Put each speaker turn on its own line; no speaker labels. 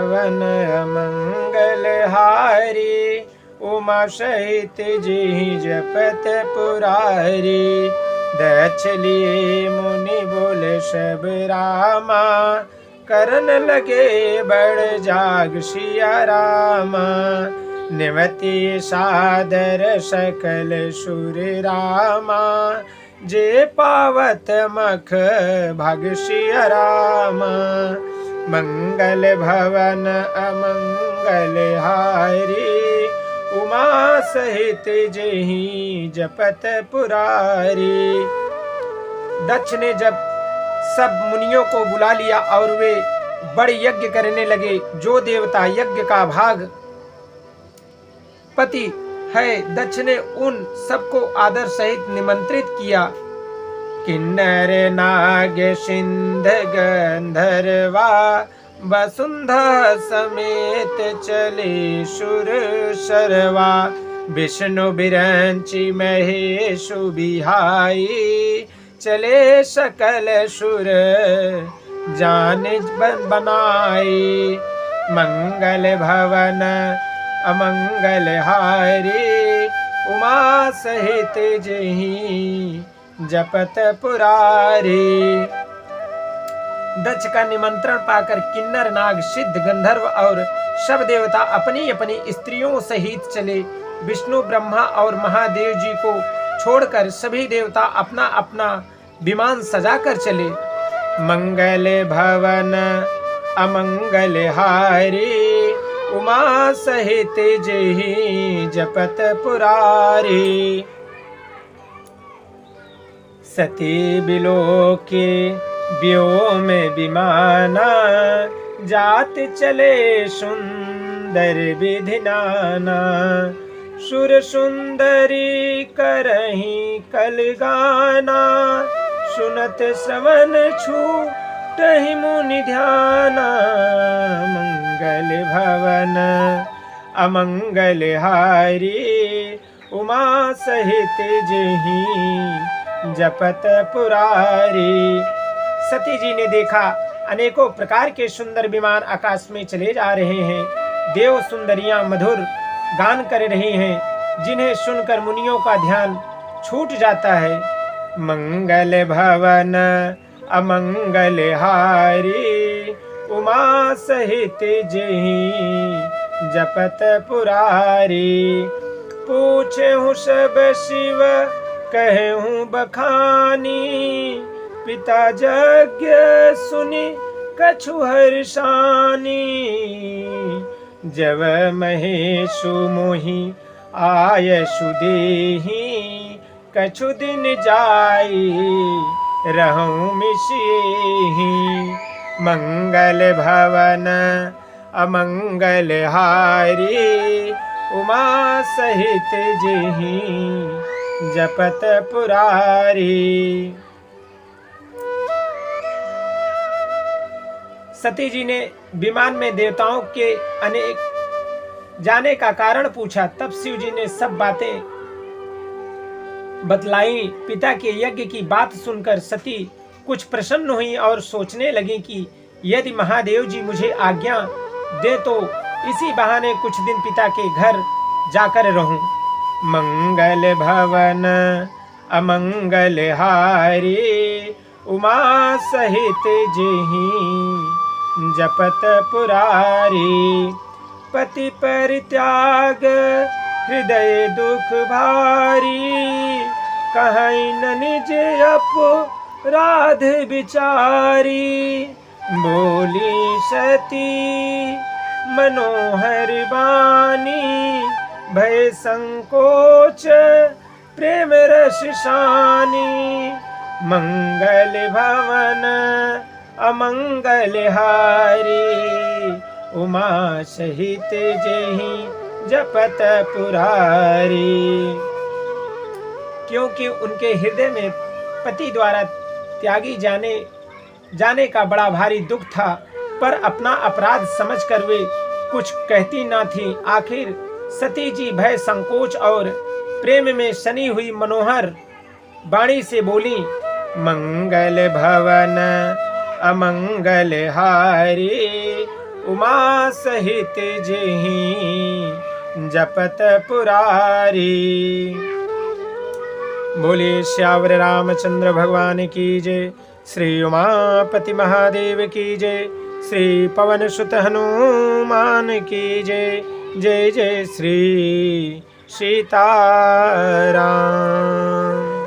भवन अमंगल हारी, उमा सहित जी जपत पुरारी। दक्ष लिए मुनि बोले सब रामा, करन लगे बड़ जाग सिया रामा। निवति सादर सकल सुर रामा, जे पावत मख भाग सिया रामा। मंगल भवन अमंगल हारी, उमा सहित जेहि जपत पुरारी। दक्ष ने जब सब मुनियों को बुला लिया और वे बड़े यज्ञ करने लगे। जो देवता यज्ञ का भाग पति है, दक्ष ने उन सबको आदर सहित निमंत्रित किया। किन्नर नाग सिंध गंधर्वा, वसुंधरा समेत चले सुर सरवा। विष्णु बिरंची महेशु बिहाई, चले सकल सुर जान बनाई। मंगल भवन अमंगल हारी, उमा सहित जेहि जपत पुरारी। दक्ष का निमंत्रण पाकर किन्नर नाग सिद्ध गंधर्व और सब देवता अपनी अपनी स्त्रियों सहित चले। विष्णु ब्रह्मा और महादेव जी को छोड़कर सभी देवता अपना अपना विमान सजाकर चले। मंगल भवन अमंगल हारी, उमा सहित जेहि जपत पुरारी। सती बिलोके व्योम विमाना, जात चले सुंदर विधि नाना। सुर सुंदरी करहि कल गाना, सुनत श्रवण छूटहि मुनि ध्याना। मंगल भवन अमंगल हारी, उमा सहित जेहि जपत पुरारी। सती जी ने देखा अनेकों प्रकार के सुंदर विमान आकाश में चले जा रहे हैं। देव सुंदरियां मधुर गान कर रही हैं, जिन्हें सुनकर मुनियों का ध्यान छूट जाता है। मंगल भवन अमंगल हारी, उमा सहित जेहि जपत पुरारी। पूछहु सब शिव कहूँ बखानी, पिता यज्ञ सुनि कछु हर्षानी। जब महेशु मोहि आयसु देहि, कछु दिन जाई रहूं मिसिहि। मंगल भवन अमंगल हारी, उमा सहित जेहि जपत पुरारी। सती जी ने विमान में देवताओं के अनेक जाने का कारण पूछा। तब शिव जी ने सब बातें बतलाई। पिता के यज्ञ की बात सुनकर सती कुछ प्रसन्न हुई और सोचने लगी कि यदि महादेव जी मुझे आज्ञा दे तो इसी बहाने कुछ दिन पिता के घर जाकर रहूं। मंगल भवन अमंगल हारी, उमा सहित जेहि जपत पुरारी। पति परित्याग हृदय दुख भारी, कहीं न निज अपराध विचारी। बोली सती मनोहर बानी, भय संकोच प्रेम रस शानी। मंगल भवन अमंगल हारी, उमा सहित जेहि जपत पुरारी। क्योंकि उनके हृदय में पति द्वारा त्यागी जाने का बड़ा भारी दुख था, पर अपना अपराध समझकर वे कुछ कहती ना थी। आखिर सती जी भय संकोच और प्रेम में सनी हुई मनोहर वाणी से बोली, मंगल भवन अमंगल हारी, उमा सहित जेहि जपत पुरारी। बोले श्यावर रामचंद्र भगवान की जय। श्री उमापति महादेव की जय। श्री पवन सुत हनुमान की जय। जय जय श्री सीताराम।